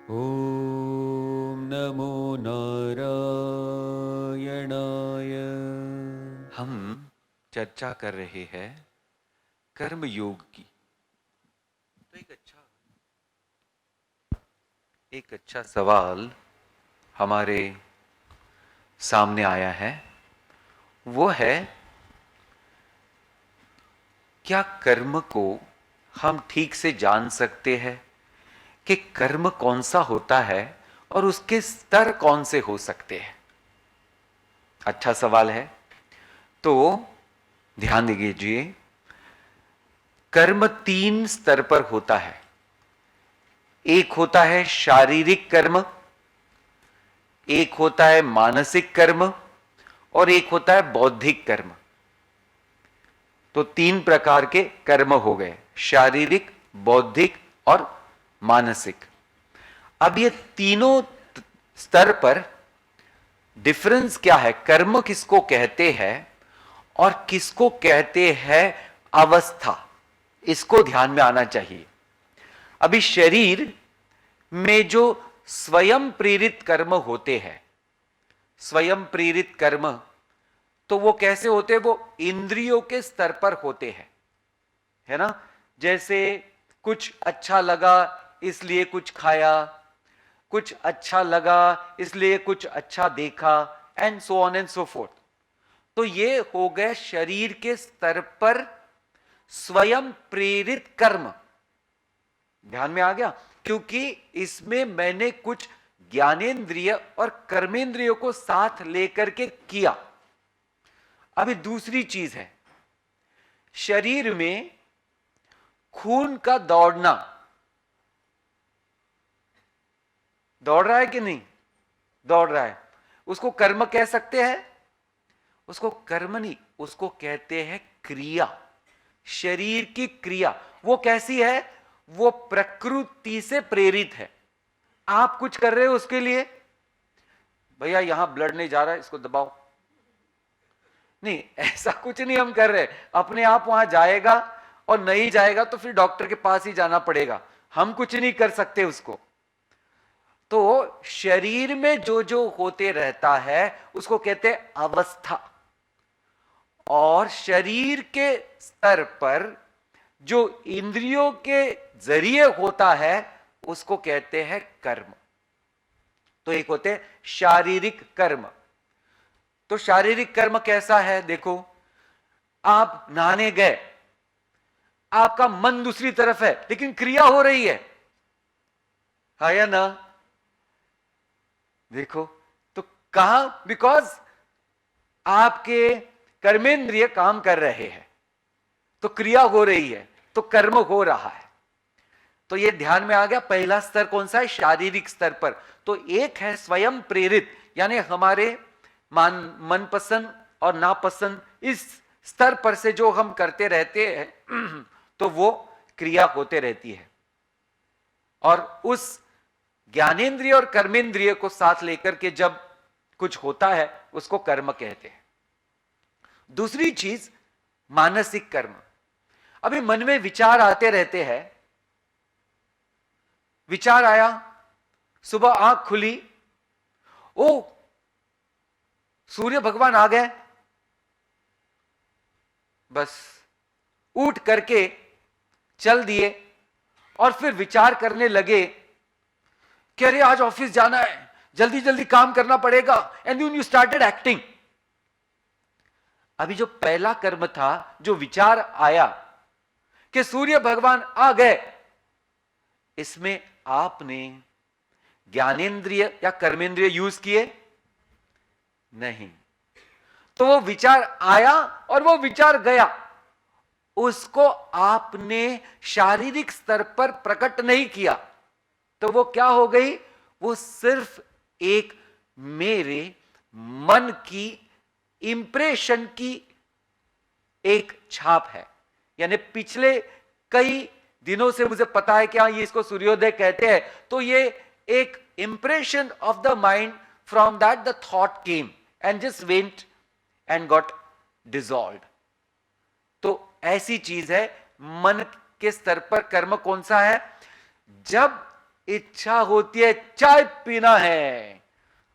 ॐ नमो नारायणाय। हम चर्चा कर रहे हैं कर्म योग की। तो एक अच्छा सवाल हमारे सामने आया है। वो है, क्या कर्म को हम ठीक से जान सकते हैं कि कर्म कौन सा होता है और उसके स्तर कौन से हो सकते हैं? अच्छा सवाल है। तो ध्यान दीजिए, कर्म 3 स्तर पर होता है। एक होता है शारीरिक कर्म, एक होता है मानसिक कर्म और एक होता है बौद्धिक कर्म। तो 3 प्रकार के कर्म हो गए, शारीरिक, बौद्धिक और मानसिक। अब ये तीनों स्तर पर डिफरेंस क्या है, कर्म किसको कहते हैं और किसको कहते हैं अवस्था, इसको ध्यान में आना चाहिए। अभी शरीर में जो स्वयं प्रेरित कर्म होते हैं, स्वयं प्रेरित कर्म, तो वो कैसे होते हैं? वो इंद्रियों के स्तर पर होते हैं, है ना। जैसे कुछ अच्छा लगा इसलिए कुछ खाया, कुछ अच्छा लगा इसलिए कुछ अच्छा देखा, and so on and so fourth. तो ये हो गए शरीर के स्तर पर स्वयं प्रेरित कर्म। ध्यान में आ गया? क्योंकि इसमें मैंने कुछ ज्ञानेंद्रिय और कर्मेंद्रियों को साथ लेकर के किया। अभी दूसरी चीज है, शरीर में खून का दौड़ना, दौड़ रहा है कि नहीं? दौड़ रहा है। उसको कर्म कह सकते हैं? उसको कर्म नहीं, उसको कहते हैं क्रिया। शरीर की क्रिया वो कैसी है? वो प्रकृति से प्रेरित है। आप कुछ कर रहे हो उसके लिए, भैया यहां ब्लड नहीं जा रहा है, इसको दबाओ, नहीं, ऐसा कुछ नहीं हम कर रहे। अपने आप वहां जाएगा, और नहीं जाएगा तो फिर डॉक्टर के पास ही जाना पड़ेगा, हम कुछ नहीं कर सकते उसको। तो शरीर में जो जो होते रहता है उसको कहते हैं अवस्था। और शरीर के स्तर पर जो इंद्रियों के जरिए होता है उसको कहते हैं कर्म। तो एक होते हैं शारीरिक कर्म। तो शारीरिक कर्म कैसा है? देखो, आप नहाने गए, आपका मन दूसरी तरफ है लेकिन क्रिया हो रही है या ना? देखो, तो कहां? बिकॉज आपके कर्मेंद्रिय काम कर रहे हैं, तो क्रिया हो रही है, तो कर्म हो रहा है। तो ये ध्यान में आ गया। पहला स्तर कौन सा है? शारीरिक स्तर पर। तो एक है स्वयं प्रेरित, यानी हमारे मनपसंद और नापसंद, इस स्तर पर से जो हम करते रहते हैं तो वो क्रिया होते रहती है। और उस ज्ञानेंद्रिय और कर्मेंद्रिय को साथ लेकर के जब कुछ होता है उसको कर्म कहते हैं। दूसरी चीज मानसिक कर्म। अभी मन में विचार आते रहते हैं। विचार आया, सुबह आंख खुली, ओ सूर्य भगवान आ गए, बस उठ करके चल दिए, और फिर विचार करने लगे कि अरे आज ऑफिस जाना है, जल्दी जल्दी काम करना पड़ेगा, एंड यू स्टार्टेड एक्टिंग। अभी जो पहला कर्म था, जो विचार आया कि सूर्य भगवान आ गए, इसमें आपने ज्ञानेंद्रिय या कर्मेंद्रिय यूज किए नहीं। तो वो विचार आया और वो विचार गया, उसको आपने शारीरिक स्तर पर प्रकट नहीं किया। तो वो क्या हो गई? वो सिर्फ एक मेरे मन की इंप्रेशन की एक छाप है। यानी पिछले कई दिनों से मुझे पता है कि ये इसको सूर्योदय कहते हैं, तो ये एक impression of the mind, from that the thought came and just went and got dissolve. तो ऐसी चीज है। मन के स्तर पर कर्म कौन सा है? जब इच्छा होती है चाय पीना है,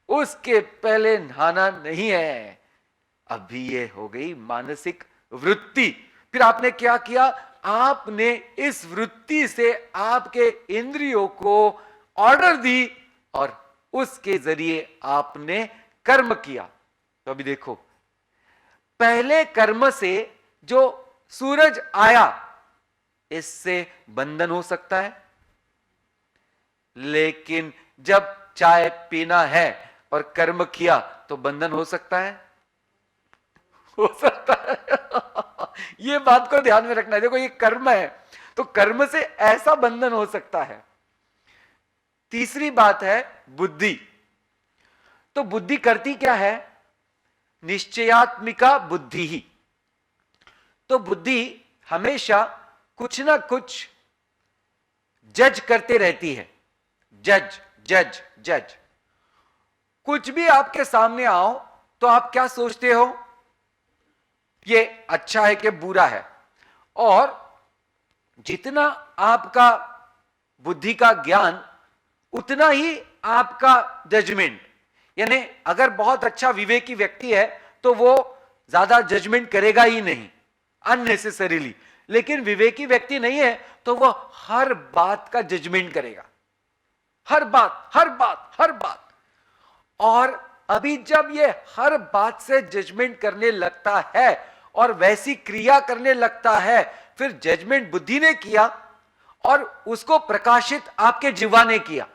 उसके पहले नहाना नहीं है। अभी ये हो गई मानसिक वृत्ति। फिर आपने क्या किया, आपने इस वृत्ति से आपके इंद्रियों को ऑर्डर दी और उसके जरिए आपने कर्म किया। तो अभी देखो, पहले कर्म से जो सूरज आया, इससे बंधन हो सकता है, लेकिन जब चाय पीना है और कर्म किया तो बंधन हो सकता है, हो सकता है। ये बात को ध्यान में रखना है। देखो, ये कर्म है तो कर्म से ऐसा बंधन हो सकता है। तीसरी बात है बुद्धि। तो बुद्धि करती क्या है, निश्चयात्मिका बुद्धि ही। तो बुद्धि हमेशा कुछ ना कुछ जज करते रहती है। जज जज जज। कुछ भी आपके सामने आओ तो आप क्या सोचते हो, ये अच्छा है कि बुरा है। और जितना आपका बुद्धि का ज्ञान, उतना ही आपका जजमेंट। यानी अगर बहुत अच्छा विवेकी व्यक्ति है तो वो ज्यादा जजमेंट करेगा ही नहीं अननेसेसरीली, लेकिन विवेकी व्यक्ति नहीं है तो वो हर बात का जजमेंट करेगा, हर बात हर बात हर बात। और अभी जब ये हर बात से जजमेंट करने लगता है और वैसी क्रिया करने लगता है, फिर जजमेंट बुद्धि ने किया और उसको प्रकाशित आपके जीवा ने किया,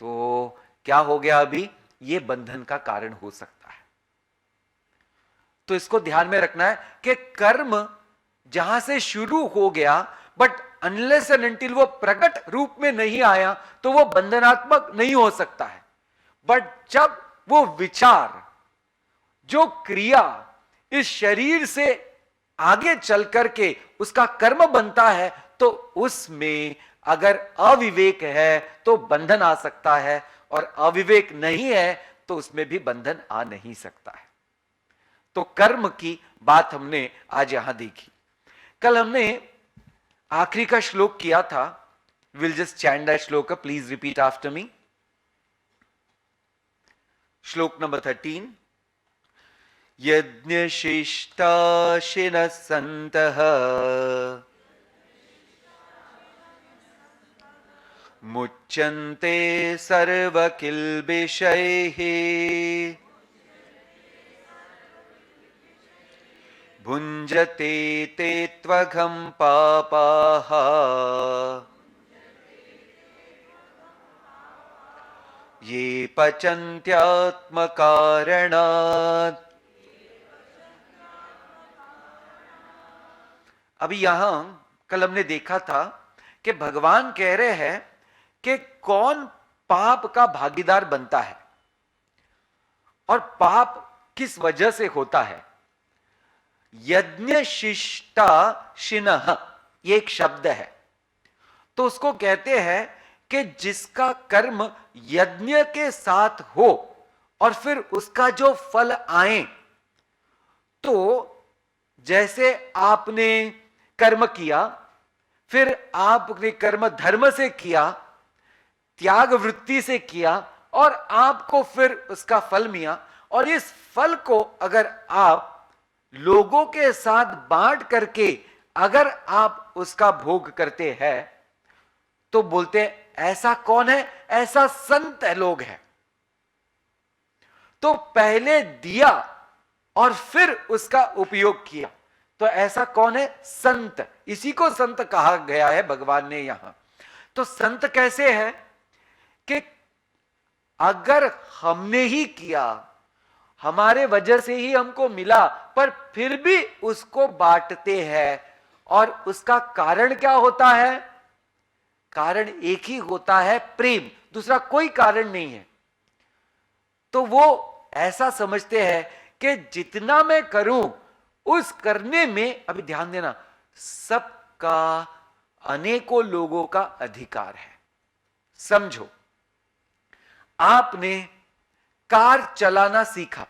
तो क्या हो गया, अभी ये बंधन का कारण हो सकता है। तो इसको ध्यान में रखना है कि कर्म जहां से शुरू हो गया, बट अनलेस एंड अनटिल वो प्रकट रूप में नहीं आया तो वो बंधनात्मक नहीं हो सकता है। बट जब वो विचार, जो क्रिया इस शरीर से आगे चल करके उसका कर्म बनता है, तो उसमें अगर अविवेक है तो बंधन आ सकता है, और अविवेक नहीं है तो उसमें भी बंधन आ नहीं सकता है। तो कर्म की बात हमने आज यहां देखी। कल हमने आखिरी का श्लोक किया था। विल जस्ट चैंट दैट श्लोक, प्लीज रिपीट आफ्टर मी। श्लोक नंबर 13। यज्ञ शिष्टाशिनः सन्तः मुच्यन्ते सर्वकिल्बिषैः भुञ्जते ते त्वघं पापाः ये पचन्त्यात्मकारणात्। अभी यहां कल हमने देखा था कि भगवान कह रहे हैं कि कौन पाप का भागीदार बनता है और पाप किस वजह से होता है। यज्ञ शिष्टा शिनः, ये एक शब्द है। तो उसको कहते हैं कि जिसका कर्म यज्ञ के साथ हो और फिर उसका जो फल आए, तो जैसे आपने कर्म किया, फिर आपने कर्म धर्म से किया, त्याग वृत्ति से किया, और आपको फिर उसका फल मिला, और इस फल को अगर आप लोगों के साथ बांट करके अगर आप उसका भोग करते हैं, तो बोलते हैं ऐसा कौन है, ऐसा संत है, लोग हैं। तो पहले दिया और फिर उसका उपयोग किया, तो ऐसा कौन है, संत। इसी को संत कहा गया है भगवान ने यहां। तो संत कैसे है कि अगर हमने ही किया, हमारे वजह से ही हमको मिला, पर फिर भी उसको बांटते हैं, और उसका कारण क्या होता है, कारण एक ही होता है, प्रेम, दूसरा कोई कारण नहीं है। तो वो ऐसा समझते हैं कि जितना मैं करूं उस करने में, अभी ध्यान देना, सबका, अनेकों लोगों का अधिकार है। समझो, आपने कार चलाना सीखा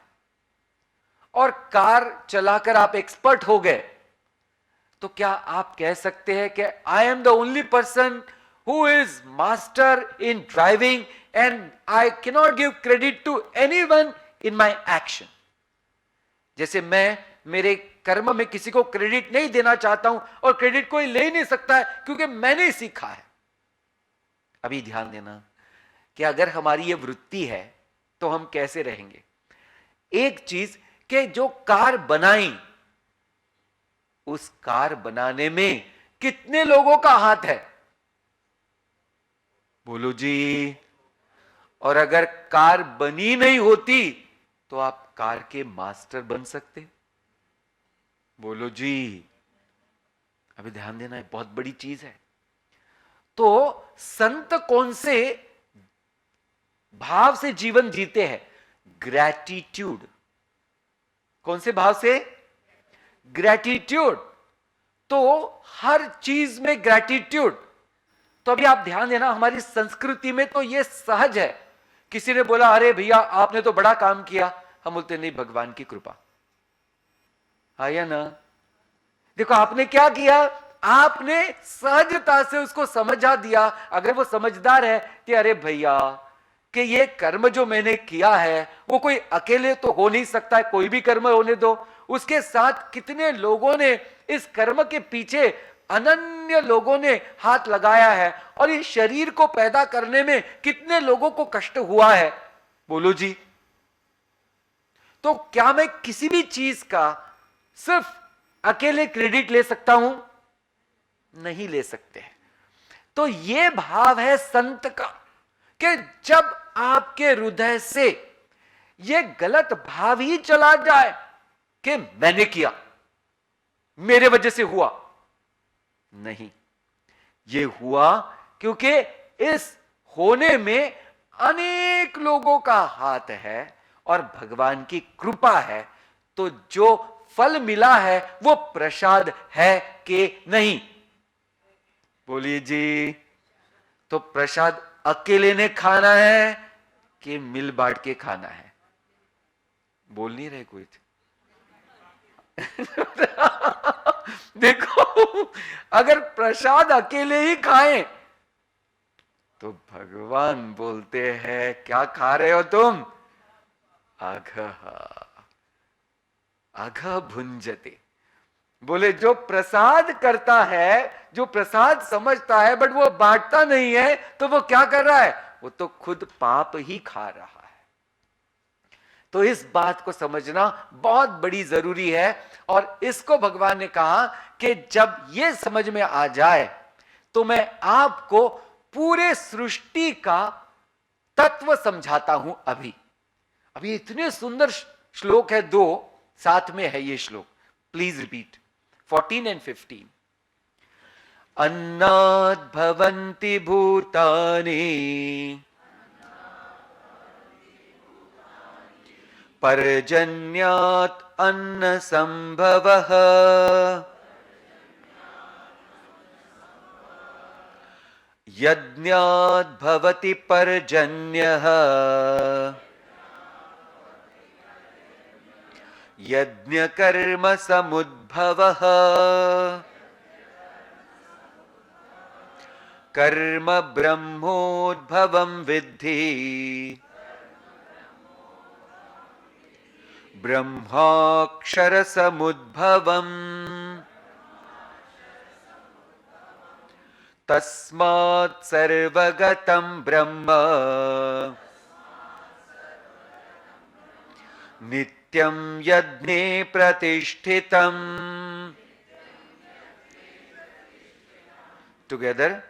और कार चलाकर आप एक्सपर्ट हो गए, तो क्या आप कह सकते हैं कि I am the only person who is master in driving, and I cannot give credit to anyone in my action. जैसे मैं मेरे कर्म में किसी को क्रेडिट नहीं देना चाहता हूं, और क्रेडिट कोई ले नहीं सकता है क्योंकि मैंने सीखा है. अभी ध्यान देना कि अगर हमारी ये वृत्ति है तो हम कैसे रहेंगे. एक चीज कि जो कार बनाई, उस कार बनाने में कितने लोगों का हाथ है, बोलो जी. और अगर कार बनी नहीं होती तो आप कार के मास्टर बन सकते, बोलो जी. अभी ध्यान देना है, बहुत बड़ी चीज है. तो संत कौन से भाव से जीवन जीते हैं? ग्रैटिट्यूड. कौन से भाव से? ग्रैटिट्यूड. तो हर चीज में ग्रैटिट्यूड. तो अभी आप ध्यान देना, हमारी संस्कृति में तो यह सहज है. किसी ने बोला अरे भैया आपने तो बड़ा काम किया, हम बोलते नहीं भगवान की कृपा. आया ना. देखो आपने क्या किया, आपने सहजता से उसको समझा दिया. अगर वो समझदार है कि अरे भैया कि ये कर्म जो मैंने किया है वो कोई अकेले तो हो नहीं सकता है, कोई भी कर्म होने दो, उसके साथ कितने लोगों ने इस कर्म के पीछे अनन्य लोगों ने हाथ लगाया है, और इस शरीर को पैदा करने में कितने लोगों को कष्ट हुआ है, बोलो जी. तो क्या मैं किसी भी चीज का सिर्फ अकेले क्रेडिट ले सकता हूं? नहीं ले सकते. तो यह भाव है संत का कि जब आपके हृदय से यह गलत भाव ही चला जाए कि मैंने किया, मेरे वजह से हुआ, नहीं, यह हुआ क्योंकि इस होने में अनेक लोगों का हाथ है और भगवान की कृपा है. तो जो फल मिला है वो प्रसाद है कि नहीं, बोलिए जी. तो प्रसाद अकेले ने खाना है कि मिल बांट के खाना है? बोल नहीं रहे कोई. देखो अगर प्रसाद अकेले ही खाएं तो भगवान बोलते हैं क्या खा रहे हो तुम? अघ भुंजते. बोले जो प्रसाद करता है, जो प्रसाद समझता है बट वो बांटता नहीं है, तो वो क्या कर रहा है? वो तो खुद पाप ही खा रहा है. तो इस बात को समझना बहुत बड़ी जरूरी है. और इसको भगवान ने कहा कि जब ये समझ में आ जाए तो मैं आपको पूरे सृष्टि का तत्व समझाता हूं. अभी इतने सुंदर श्लोक है, दो साथ में है ये श्लोक. Please repeat 14 and 15. अन्नाद् भवन्ति भूतानि पर्जन्यात् अन्न संभवः यज्ञात् भवति पर्जन्यः यज्ञ कर्म समुद्भवः कर्म ब्रह्मोद्भवं विद्धि ब्रह्माक्षर समुद्भवम् तस्मात् सर्वगतं ब्रह्म नित्यं यज्ञे प्रतिष्ठितम्. टुगेदर.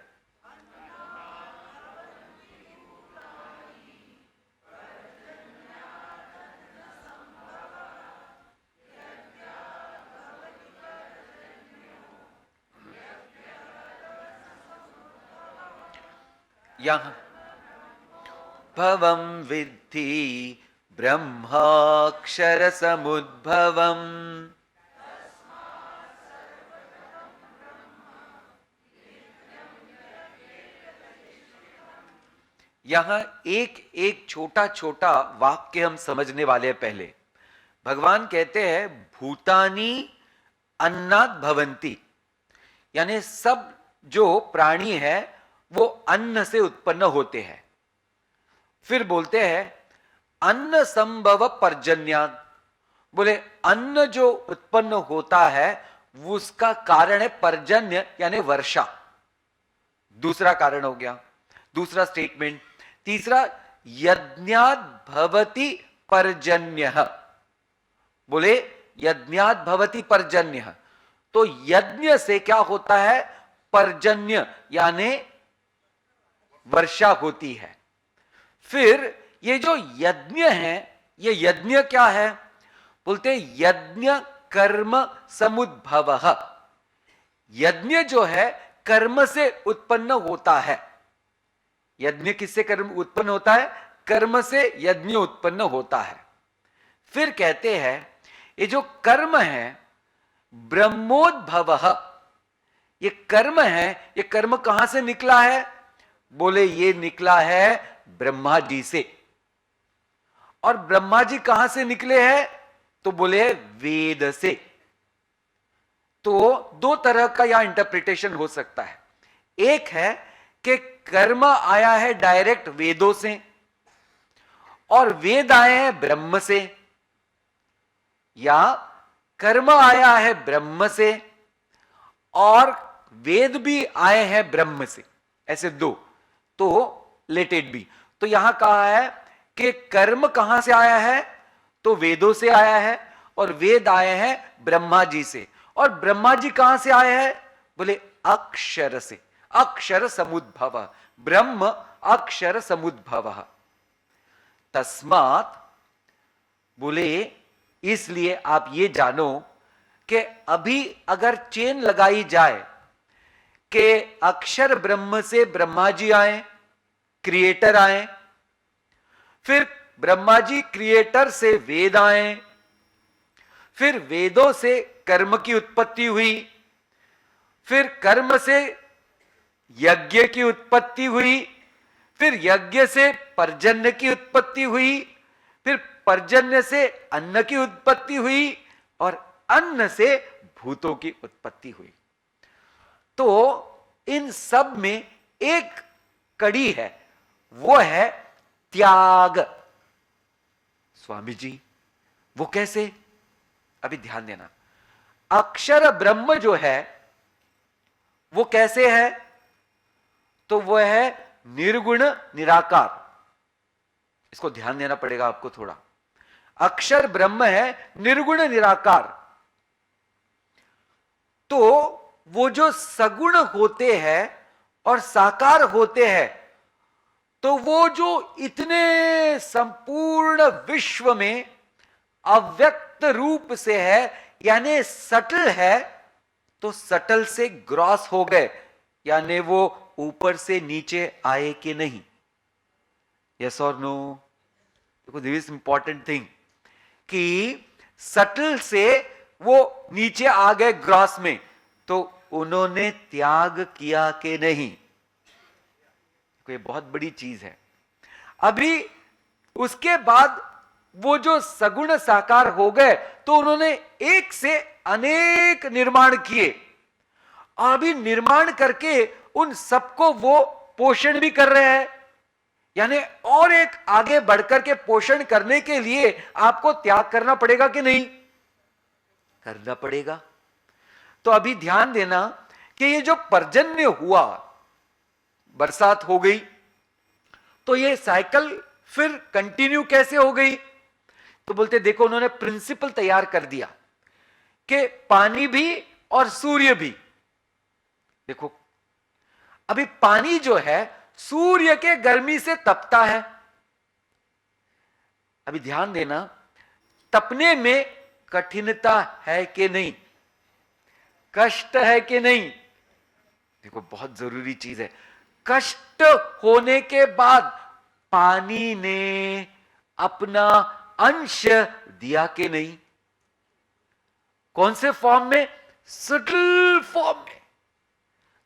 यहां भवं विद्धि ब्रह्माक्षर समुद्भवम्. यहां एक एक छोटा छोटा वाक्य हम समझने वाले हैं. पहले भगवान कहते हैं भूतानि अन्नात् भवन्ति, यानी सब जो प्राणी है वो अन्न से उत्पन्न होते हैं। फिर बोलते हैं अन्न संभव पर्जन्यात्, बोले अन्न जो उत्पन्न होता है उसका कारण है पर्जन्य यानी वर्षा, दूसरा कारण हो गया, दूसरा स्टेटमेंट। तीसरा यज्ञात् भवति पर्जन्यः, बोले यज्ञात् भवति पर्जन्यः, तो यज्ञ से क्या होता है, पर्जन्य यानी वर्षा होती है। फिर ये जो यज्ञ है, ये यज्ञ क्या है, बोलते यज्ञ कर्म समुद्भवः, यज्ञ जो है कर्म से उत्पन्न होता है। यज्ञ किससे कर्म उत्पन्न होता है, कर्म से यज्ञ उत्पन्न होता है। फिर कहते हैं ये जो कर्म है ब्रह्मोद्भवः, ये कर्म है, ये कर्म कहां से निकला है, बोले ये निकला है ब्रह्मा जी से। और ब्रह्मा जी कहां से निकले हैं, तो बोले वेद से। तो दो तरह का यह इंटरप्रिटेशन हो सकता है। एक है कि कर्म आया है डायरेक्ट वेदों से और वेद आए हैं ब्रह्म से, या कर्म आया है ब्रह्म से और वेद भी आए हैं ब्रह्म से, ऐसे दो। तो लेट इट बी। तो यहां कहा है कि कर्म कहां से आया है, तो वेदों से आया है और वेद आए हैं ब्रह्मा जी से। और ब्रह्मा जी कहां से आए हैं, बोले अक्षर से, अक्षर समुद्भव, ब्रह्म अक्षर समुद्भव। तस्मात् बोले इसलिए आप ये जानो कि अभी अगर चेन लगाई जाए कि अक्षर ब्रह्म से ब्रह्मा जी आए, क्रिएटर आए, फिर ब्रह्मा जी क्रिएटर से वेद आए, फिर वेदों से कर्म की उत्पत्ति हुई, फिर कर्म से यज्ञ की उत्पत्ति हुई, फिर यज्ञ से पर्जन्य की उत्पत्ति हुई, फिर पर्जन्य से अन्न की उत्पत्ति हुई और अन्न से भूतों की उत्पत्ति हुई। तो इन सब में एक कड़ी है, वो है त्याग। स्वामी जी वो कैसे, अभी ध्यान देना। अक्षर ब्रह्म जो है वो कैसे है, तो वो है निर्गुण निराकार। इसको ध्यान देना पड़ेगा आपको थोड़ा। अक्षर ब्रह्म है निर्गुण निराकार। तो वो जो सगुण होते हैं और साकार होते हैं, तो वो जो इतने संपूर्ण विश्व में अव्यक्त रूप से है, यानी सटल है, तो सटल से ग्रॉस हो गए, यानी वो ऊपर से नीचे आए कि नहीं, यस और नो। देखो दिस इज इंपॉर्टेंट थिंग कि सटल से वो नीचे आ गए ग्रॉस में, तो उन्होंने त्याग किया कि नहीं, कोई बहुत बड़ी चीज है। अभी उसके बाद वो जो सगुण साकार हो गए, तो उन्होंने एक से अनेक निर्माण किए, और अभी निर्माण करके उन सबको वो पोषण भी कर रहे हैं। यानी और एक आगे बढ़कर के पोषण करने के लिए आपको त्याग करना पड़ेगा कि नहीं, करना पड़ेगा। तो अभी ध्यान देना कि ये जो पर्जन्य हुआ, बरसात हो गई, तो ये साइकिल फिर कंटिन्यू कैसे हो गई, तो बोलते देखो उन्होंने प्रिंसिपल तैयार कर दिया कि पानी भी और सूर्य भी। देखो अभी पानी जो है सूर्य के गर्मी से तपता है। अभी ध्यान देना, तपने में कठिनता है कि नहीं, कष्ट है कि नहीं, देखो बहुत जरूरी चीज है। कष्ट होने के बाद पानी ने अपना अंश दिया कि नहीं, कौन से फॉर्म में, सटल फॉर्म में।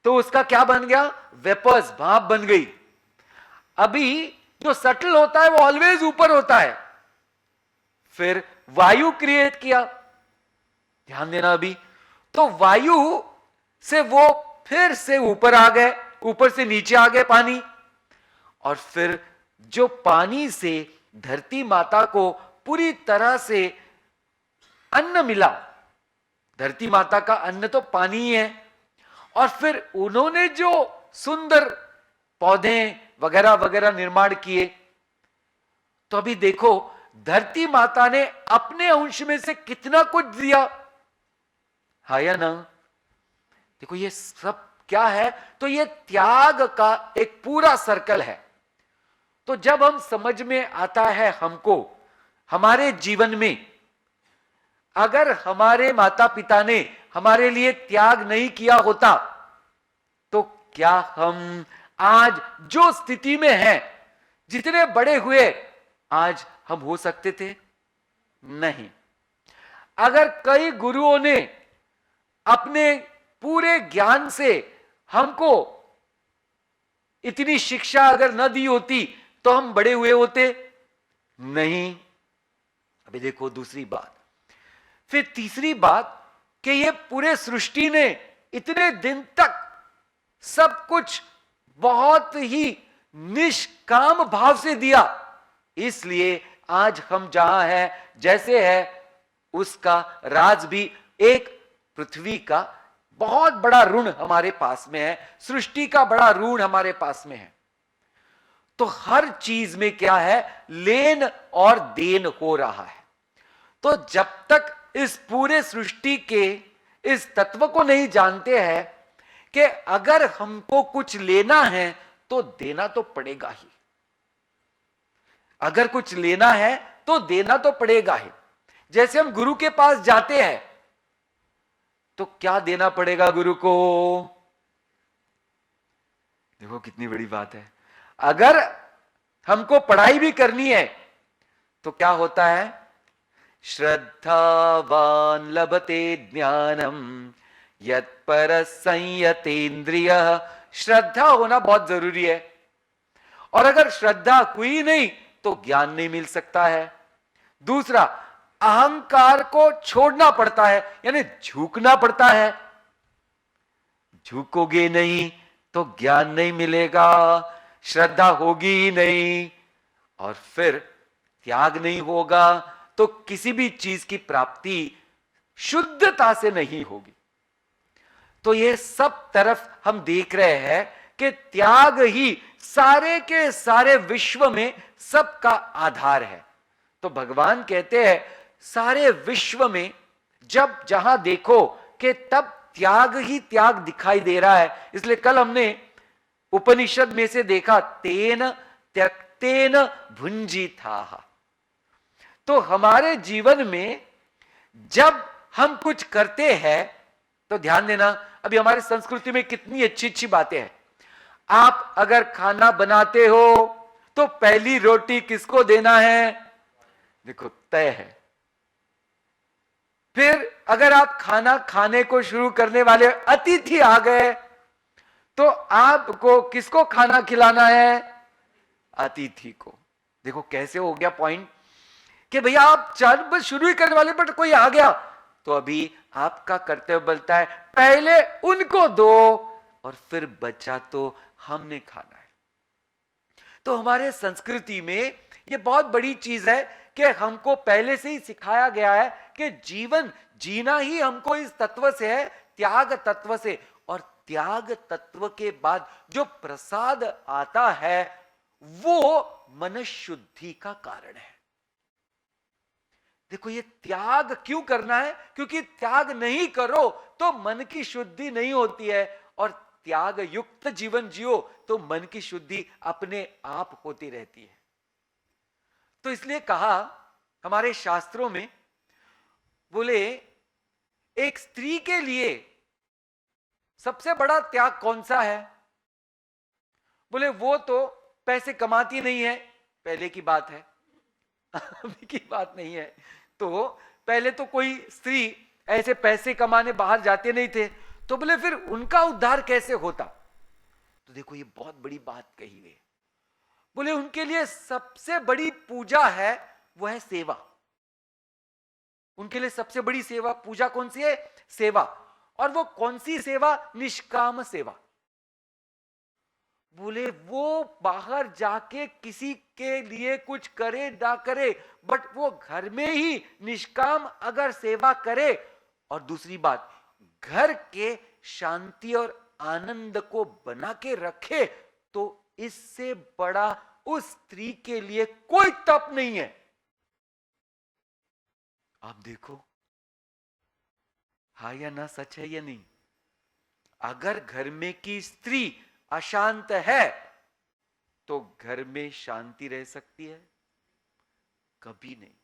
तो उसका क्या बन गया, वेपर्स, भाप बन गई। अभी जो सटल होता है वो ऑलवेज ऊपर होता है। फिर वायु क्रिएट किया, ध्यान देना। अभी तो वायु से वो फिर से ऊपर आ गए, ऊपर से नीचे आ गए पानी, और फिर जो पानी से धरती माता को पूरी तरह से अन्न मिला, धरती माता का अन्न तो पानी ही है, और फिर उन्होंने जो सुंदर पौधे वगैरह वगैरह निर्माण किए, तो अभी देखो धरती माता ने अपने अंश में से कितना कुछ दिया, हा या ना? देखो ये सब क्या है, तो ये त्याग का एक पूरा सर्कल है। तो जब हम समझ में आता है हमको, हमारे जीवन में अगर हमारे माता पिता ने हमारे लिए त्याग नहीं किया होता, तो क्या हम आज जो स्थिति में हैं, जितने बड़े हुए, आज हम हो सकते थे? नहीं। अगर कई गुरुओं ने अपने पूरे ज्ञान से हमको इतनी शिक्षा अगर न दी होती, तो हम बड़े हुए होते? नहीं। अभी देखो दूसरी बात, फिर तीसरी बात कि ये पूरे सृष्टि ने इतने दिन तक सब कुछ बहुत ही निष्काम भाव से दिया, इसलिए आज हम जहां हैं, जैसे है, उसका राज भी एक पृथ्वी का बहुत बड़ा ऋण हमारे पास में है, सृष्टि का बड़ा ऋण हमारे पास में है। तो हर चीज में क्या है, लेन और देन हो रहा है। तो जब तक इस पूरे सृष्टि के इस तत्व को नहीं जानते हैं कि अगर हमको कुछ लेना है तो देना तो पड़ेगा ही, अगर कुछ लेना है तो देना तो पड़ेगा ही। जैसे हम गुरु के पास जाते हैं तो क्या देना पड़ेगा गुरु को? देखो कितनी बड़ी बात है। अगर हमको पढ़ाई भी करनी है तो क्या होता है? श्रद्धावान लभते ज्ञानम यत्पर संयतेन्द्रिय। श्रद्धा होना बहुत जरूरी है, और अगर श्रद्धा हुई नहीं तो ज्ञान नहीं मिल सकता है। दूसरा, अहंकार को छोड़ना पड़ता है, यानी झुकना पड़ता है। झुकोगे नहीं तो ज्ञान नहीं मिलेगा, श्रद्धा होगी ही नहीं, और फिर त्याग नहीं होगा तो किसी भी चीज की प्राप्ति शुद्धता से नहीं होगी। तो ये सब तरफ हम देख रहे हैं कि त्याग ही सारे के सारे विश्व में सबका आधार है। तो भगवान कहते हैं सारे विश्व में जब जहां देखो कि तब त्याग ही त्याग दिखाई दे रहा है। इसलिए कल हमने उपनिषद में से देखा, तेन त्यक्तेन भुंजीथाः। तो हमारे जीवन में जब हम कुछ करते हैं तो ध्यान देना, अभी हमारी संस्कृति में कितनी अच्छी अच्छी बातें हैं। आप अगर खाना बनाते हो तो पहली रोटी किसको देना है? देखो तय है। फिर अगर आप खाना खाने को शुरू करने वाले अतिथि आ गए तो आपको किसको खाना खिलाना है? अतिथि को। देखो कैसे हो गया पॉइंट कि भैया आप बस शुरू ही करने वाले, बट कोई आ गया तो अभी आपका कर्तव्य बनता है पहले उनको दो और फिर बचा तो हमने खाना है। तो हमारे संस्कृति में ये बहुत बड़ी चीज है कि हमको पहले से ही सिखाया गया है कि जीवन जीना ही हमको इस तत्व से है, त्याग तत्व से। और त्याग तत्व के बाद जो प्रसाद आता है वो मन शुद्धि का कारण है। देखो ये त्याग क्यों करना है? क्योंकि त्याग नहीं करो तो मन की शुद्धि नहीं होती है, और त्याग युक्त जीवन जियो तो मन की शुद्धि अपने आप होती रहती है। तो इसलिए कहा हमारे शास्त्रों में, बोले एक स्त्री के लिए सबसे बड़ा त्याग कौन सा है? बोले वो तो पैसे कमाती नहीं है, पहले की बात है, अभी की बात नहीं है। तो पहले तो कोई स्त्री ऐसे पैसे कमाने बाहर जाते नहीं थे, तो बोले फिर उनका उद्धार कैसे होता? तो देखो ये बहुत बड़ी बात कही गई। बोले उनके लिए सबसे बड़ी पूजा है वो है सेवा। उनके लिए सबसे बड़ी सेवा पूजा कौन सी है? सेवा। और वो कौन सी सेवा? निष्काम सेवा। बोले वो बाहर जाके किसी के लिए कुछ करे ना करे, बट वो घर में ही निष्काम अगर सेवा करे, और दूसरी बात घर के शांति और आनंद को बना के रखे, तो इससे बड़ा उस स्त्री के लिए कोई तप नहीं है। आप देखो हाँ या ना, सच है या नहीं? अगर घर में की स्त्री अशांत है तो घर में शांति रह सकती है? कभी नहीं।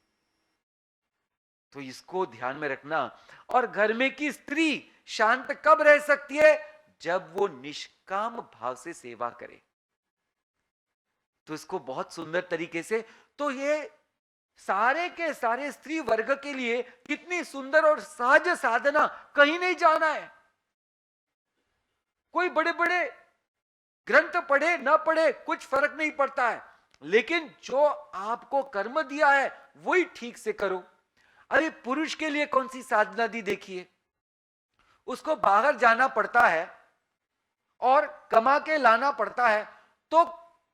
तो इसको ध्यान में रखना। और घर में की स्त्री शांत कब रह सकती है? जब वो निष्काम भाव से सेवा करे। तो इसको बहुत सुंदर तरीके से, तो ये सारे के सारे स्त्री वर्ग के लिए कितनी सुंदर और सहज साधना, कहीं नहीं जाना है। कोई बड़े बड़े ग्रंथ पढ़े ना पढ़े कुछ फर्क नहीं पड़ता है, लेकिन जो आपको कर्म दिया है वही ठीक से करो। अरे पुरुष के लिए कौन सी साधना दी देखिए, उसको बाहर जाना पड़ता है और कमा के लाना पड़ता है, तो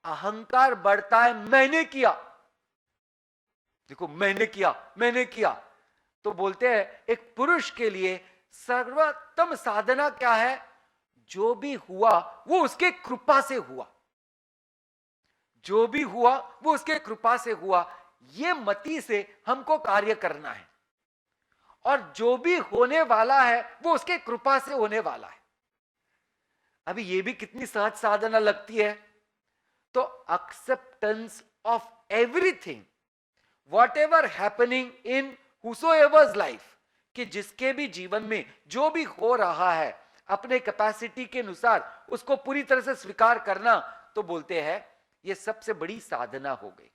अहंकार बढ़ता है, मैंने किया, देखो मैंने किया। तो बोलते हैं एक पुरुष के लिए सर्वोत्तम साधना क्या है? जो भी हुआ वो उसके कृपा से हुआ, जो भी हुआ वो उसके कृपा से हुआ, ये मति से हमको कार्य करना है। और जो भी होने वाला है वो उसके कृपा से होने वाला है। अभी ये भी कितनी सहज साधना लगती है। तो acceptance of everything whatever happening in whosoever's life, कि जिसके भी जीवन में जो भी हो रहा है अपने कैपेसिटी के अनुसार उसको पूरी तरह से स्वीकार करना, तो बोलते हैं ये सबसे बड़ी साधना हो गई।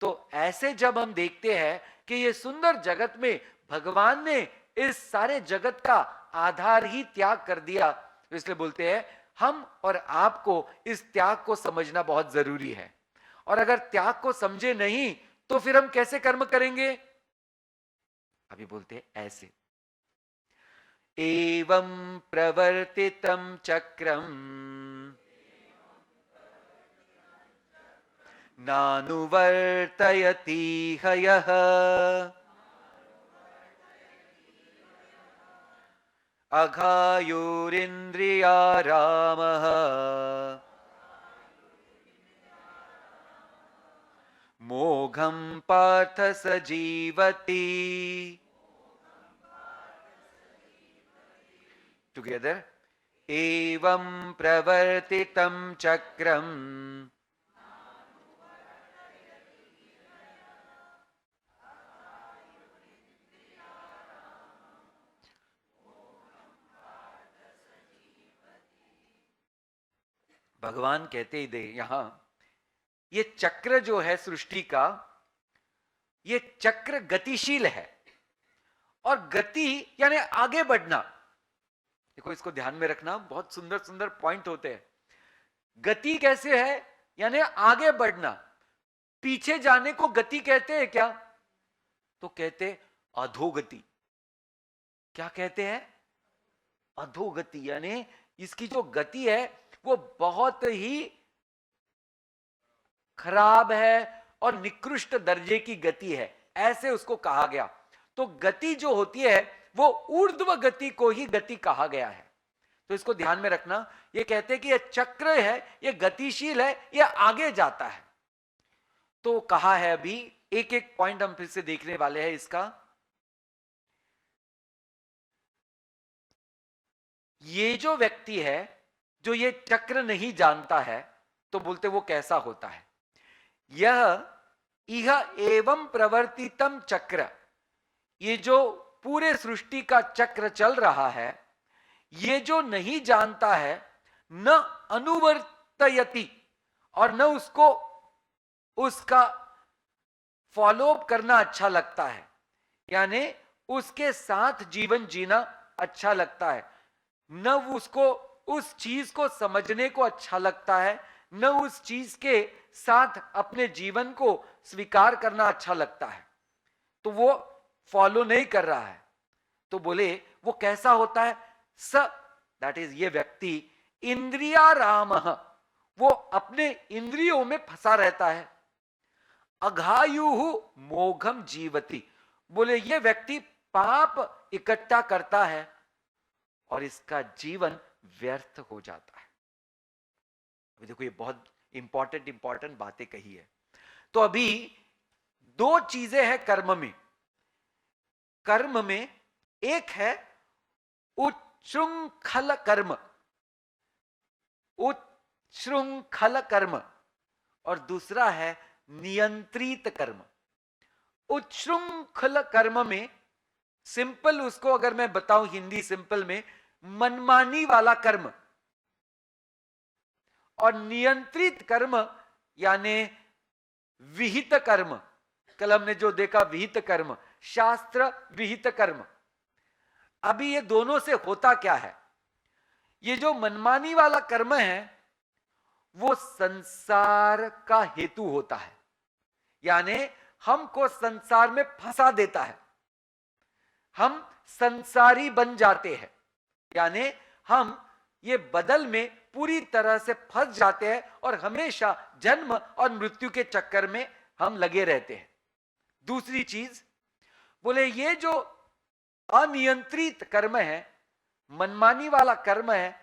तो ऐसे जब हम देखते हैं कि ये सुंदर जगत में भगवान ने इस सारे जगत का आधार ही त्याग कर दिया, तो इसलिए बोलते हैं हम और आपको इस त्याग को समझना बहुत जरूरी है। और अगर त्याग को समझे नहीं तो फिर हम कैसे कर्म करेंगे? अभी बोलते हैं ऐसे, एवं प्रवर्तितं चक्रम नानुवर्तयति हयः अघायुरिन्द्रियारामः मोघं पार्थ स जीवति। टुगेदर, एवं प्रवर्तितं चक्रम भगवान कहते ही दे यहां, ये चक्र जो है सृष्टि का, ये चक्र गतिशील है। और गति यानी आगे बढ़ना। देखो इसको ध्यान में रखना, बहुत सुंदर सुंदर पॉइंट होते हैं। गति कैसे है? यानी आगे बढ़ना। पीछे जाने को गति कहते हैं क्या? तो कहते अधोगति। क्या कहते हैं? अधोगति। यानी इसकी जो गति है वो बहुत ही खराब है और निकृष्ट दर्जे की गति है, ऐसे उसको कहा गया। तो गति जो होती है वो ऊर्ध्व गति को ही गति कहा गया है। तो इसको ध्यान में रखना। ये कहते हैं कि ये चक्र है, ये गतिशील है, ये आगे जाता है। तो कहा है, अभी एक एक पॉइंट हम फिर से देखने वाले हैं इसका। ये जो व्यक्ति है जो ये चक्र नहीं जानता है, तो बोलते वो कैसा होता है? यह इह एवं प्रवर्तितम चक्र, ये जो पूरे सृष्टि का चक्र चल रहा है, ये जो नहीं जानता है, न अनुवर्तयति, और न उसको उसका फॉलो अप करना अच्छा लगता है, यानी उसके साथ जीवन जीना अच्छा लगता है, न उसको उस चीज को समझने को अच्छा लगता है, न उस चीज के साथ अपने जीवन को स्वीकार करना अच्छा लगता है, तो वो फॉलो नहीं कर रहा है। तो बोले वो कैसा होता है? स दैट इज ये व्यक्ति इंद्रियारामः, वो अपने इंद्रियों में फंसा रहता है। अघायुहु मोघम जीवति, बोले ये व्यक्ति पाप इकट्ठा करता है और इसका जीवन व्यर्थ हो जाता है। अभी देखो ये बहुत इंपॉर्टेंट बातें कही है। तो अभी दो चीजें हैं कर्म में। कर्म में एक है उच्छृंखल कर्म, उच्छृंखल कर्म, और दूसरा है नियंत्रित कर्म। उच्छृंखल कर्म में सिंपल उसको अगर मैं बताऊं हिंदी सिंपल में, मनमानी वाला कर्म, और नियंत्रित कर्म यानी विहित कर्म। कल हमने जो देखा विहित कर्म, शास्त्र विहित कर्म। अभी ये दोनों से होता क्या है? ये जो मनमानी वाला कर्म है वो संसार का हेतु होता है, यानी हमको संसार में फंसा देता है। हम संसारी बन जाते हैं, यानी हम ये बदल में पूरी तरह से फंस जाते हैं और हमेशा जन्म और मृत्यु के चक्कर में हम लगे रहते हैं। दूसरी चीज बोले ये जो अनियंत्रित कर्म है, मनमानी वाला कर्म है,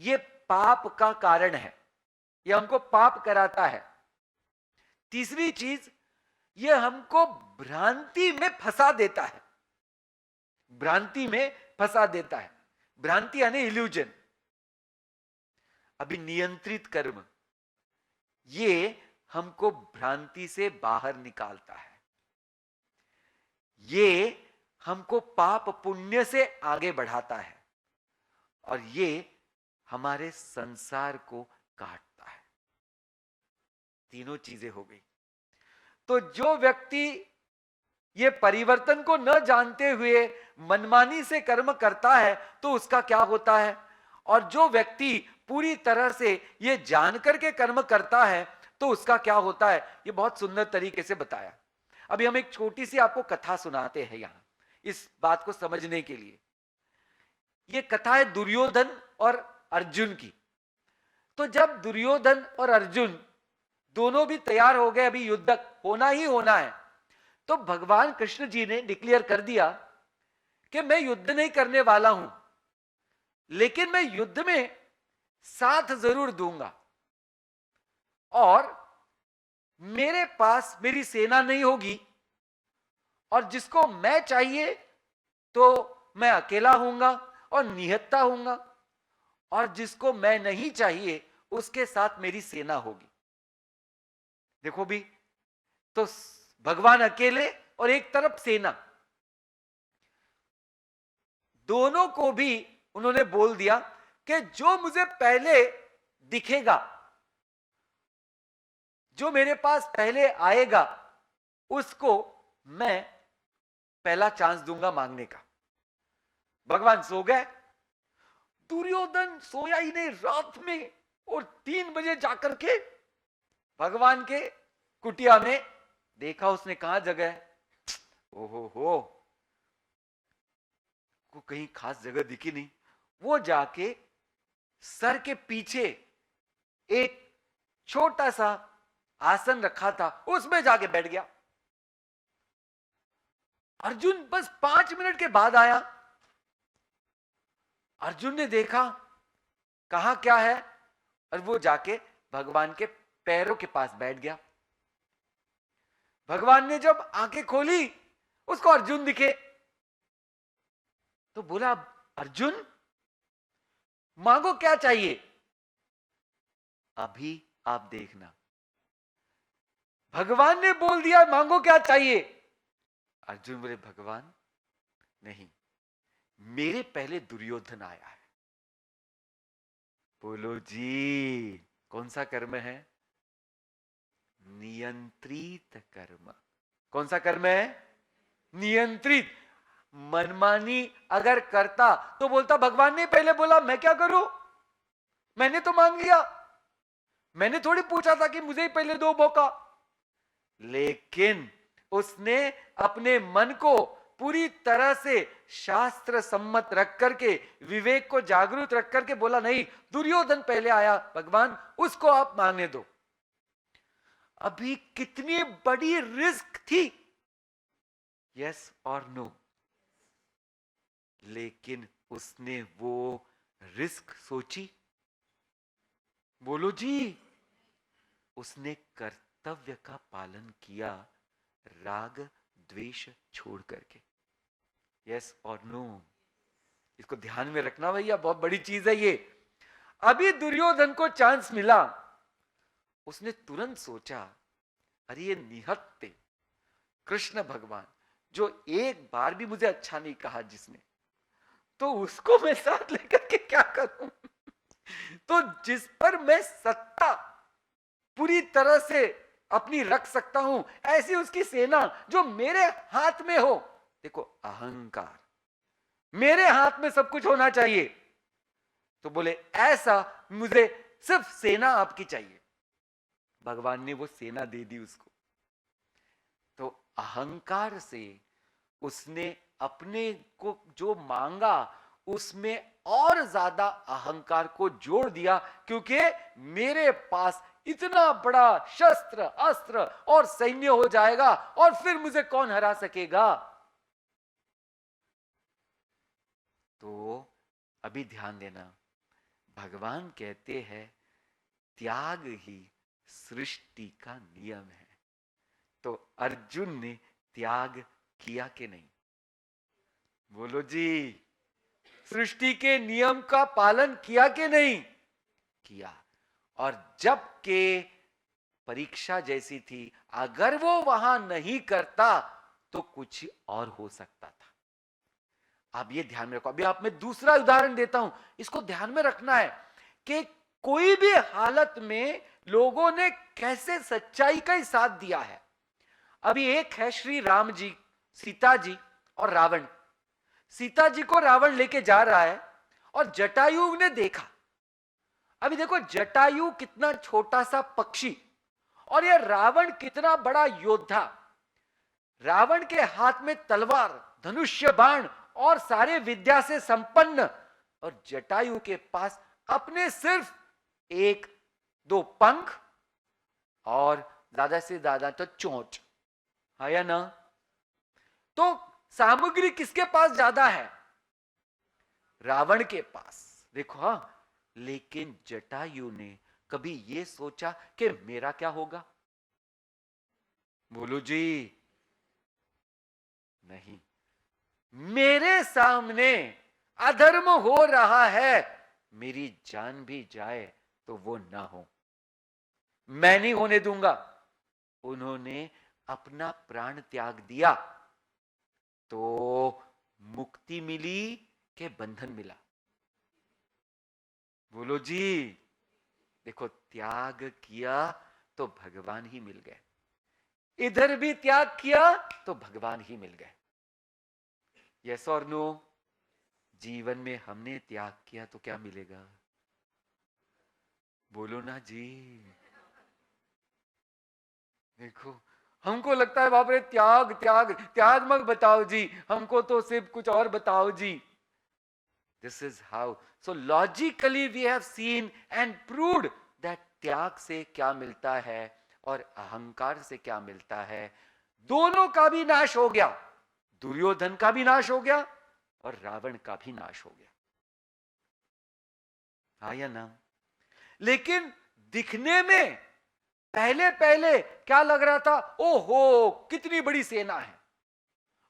ये पाप का कारण है, ये हमको पाप कराता है। तीसरी चीज, ये हमको भ्रांति में फंसा देता है, भ्रांति में फंसा देता है। भ्रांति यानी इल्यूजन। अभी नियंत्रित कर्म ये हमको भ्रांति से बाहर निकालता है, ये हमको पाप पुण्य से आगे बढ़ाता है, और ये हमारे संसार को काटता है। तीनों चीजें हो गई। तो जो व्यक्ति ये परिवर्तन को न जानते हुए मनमानी से कर्म करता है तो उसका क्या होता है, और जो व्यक्ति पूरी तरह से ये जानकर के कर्म करता है तो उसका क्या होता है, ये बहुत सुंदर तरीके से बताया। अभी हम एक छोटी सी आपको कथा सुनाते हैं यहां इस बात को समझने के लिए। ये कथा है दुर्योधन और अर्जुन की। तो जब दुर्योधन और अर्जुन दोनों भी तैयार हो गए, अभी युद्ध होना ही होना है, तो भगवान कृष्ण जी ने डिक्लेयर कर दिया कि मैं युद्ध नहीं करने वाला हूं, लेकिन मैं युद्ध में साथ जरूर दूंगा, और मेरे पास मेरी सेना नहीं होगी, और जिसको मैं चाहिए तो मैं अकेला होऊंगा और निहत्था होऊंगा, और जिसको मैं नहीं चाहिए उसके साथ मेरी सेना होगी। देखो भी, तो भगवान अकेले और एक तरफ सेना, दोनों को भी उन्होंने बोल दिया कि जो मुझे पहले दिखेगा, जो मेरे पास पहले आएगा, उसको मैं पहला चांस दूंगा मांगने का। भगवान सो गए, दुर्योधन सोया ही नहीं रात में, और 3 बजे जाकर के भगवान के कुटिया में देखा, उसने कहा जगह, ओहो हो, को कहीं खास जगह दिखी नहीं। वो जाके सर के पीछे एक छोटा सा आसन रखा था, उसमें जाके बैठ गया। अर्जुन बस 5 मिनट के बाद आया। अर्जुन ने देखा कहा क्या है, और वो जाके भगवान के पैरों के पास बैठ गया। भगवान ने जब आंखें खोली, उसको अर्जुन दिखे, तो बोला अर्जुन मांगो क्या चाहिए। अभी आप देखना, भगवान ने बोल दिया मांगो क्या चाहिए। अर्जुन बोले भगवान नहीं, मेरे पहले दुर्योधन आया है। बोलो जी, कौन सा कर्म है? नियंत्रित कर्म। कौन सा कर्म है? नियंत्रित। मनमानी अगर करता तो बोलता भगवान ने पहले बोला, मैं क्या करूं, मैंने तो मांग लिया, मैंने थोड़ी पूछा था कि मुझे ही पहले दो मौका। लेकिन उसने अपने मन को पूरी तरह से शास्त्र सम्मत रख करके, विवेक को जागरूक रख करके बोला नहीं, दुर्योधन पहले आया, भगवान उसको आप मांगने दो। अभी कितनी बड़ी रिस्क थी, यस और नो, लेकिन उसने वो रिस्क सोची। बोलो जी, उसने कर्तव्य का पालन किया, राग द्वेष छोड़ करके। यस और नो, इसको ध्यान में रखना भैया, बहुत बड़ी चीज है ये। अभी दुर्योधन को चांस मिला, उसने तुरंत सोचा, अरे ये निहत्ते कृष्ण भगवान जो एक बार भी मुझे अच्छा नहीं कहा जिसने, तो उसको मैं साथ लेकर के क्या करूं? तो जिस पर मैं सत्ता पूरी तरह से अपनी रख सकता हूं, ऐसी उसकी सेना जो मेरे हाथ में हो। देखो, अहंकार, मेरे हाथ में सब कुछ होना चाहिए। तो बोले ऐसा मुझे सिर्फ सेना आपकी चाहिए। भगवान ने वो सेना दे दी उसको। तो अहंकार से उसने अपने को जो मांगा उसमें और ज्यादा अहंकार को जोड़ दिया, क्योंकि मेरे पास इतना बड़ा शस्त्र अस्त्र और सैन्य हो जाएगा और फिर मुझे कौन हरा सकेगा। तो अभी ध्यान देना, भगवान कहते हैं त्याग ही सृष्टि का नियम है। तो अर्जुन ने त्याग किया कि नहीं? बोलो जी, सृष्टि के नियम का पालन किया कि नहीं? किया। और जब के परीक्षा जैसी थी, अगर वो वहां नहीं करता तो कुछ और हो सकता था। अब ये ध्यान में रखो। अभी आप मैं दूसरा उदाहरण देता हूं, इसको ध्यान में रखना है कि कोई भी हालत में लोगों ने कैसे सच्चाई का ही साथ दिया है। अभी एक है श्री राम जी, सीता जी और रावण। सीता जी को रावण लेके जा रहा है और जटायु ने देखा। अभी देखो, जटायु कितना छोटा सा पक्षी और यह रावण कितना बड़ा योद्धा। रावण के हाथ में तलवार, धनुष्य बाण और सारे विद्या से संपन्न, और जटायु के पास अपने सिर्फ एक दो पंख और ज्यादा से ज्यादा तो चोंच है या ना। तो सामग्री किसके पास ज्यादा है? रावण के पास। देखो, हाँ, लेकिन जटायु ने कभी यह सोचा कि मेरा क्या होगा? बोलो जी, नहीं। मेरे सामने अधर्म हो रहा है, मेरी जान भी जाए तो वो ना हो, मैं नहीं होने दूंगा। उन्होंने अपना प्राण त्याग दिया तो मुक्ति मिली कि बंधन मिला? बोलो जी। देखो, त्याग किया तो भगवान ही मिल गए, इधर भी त्याग किया तो भगवान ही मिल गए। यस और नो? जीवन में हमने त्याग किया तो क्या मिलेगा? बोलो ना जी। देखो, हमको लगता है बाप रे, त्याग त्याग त्याग मत बताओ जी, हमको तो सिर्फ कुछ और बताओ जी। This is how. So logically we have seen and proved that त्याग से क्या मिलता है और अहंकार से क्या मिलता है। दोनों का भी नाश हो गया, दुर्योधन का भी नाश हो गया और रावण का भी नाश हो गया। हाँ या ना? लेकिन दिखने में पहले पहले क्या लग रहा था? ओहो, कितनी बड़ी सेना है,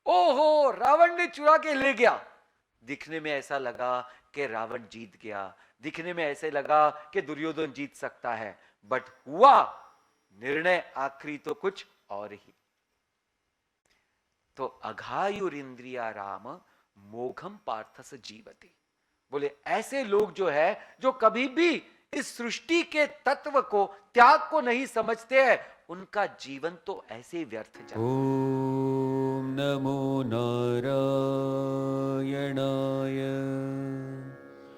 ओहो, रावण ने चुरा के ले गया। दिखने में ऐसा लगा कि रावण जीत गया, दिखने में ऐसे लगा कि दुर्योधन जीत सकता है, बट हुआ निर्णय आखिरी तो कुछ और ही। तो अघायुरिंद्रिया राम मोघम पार्थस जीवति। बोले ऐसे लोग जो है, जो कभी भी इस सृष्टि के तत्व को, त्याग को नहीं समझते हैं, उनका जीवन तो ऐसे ही व्यर्थ जाता है। ओम नमो नारायणाय।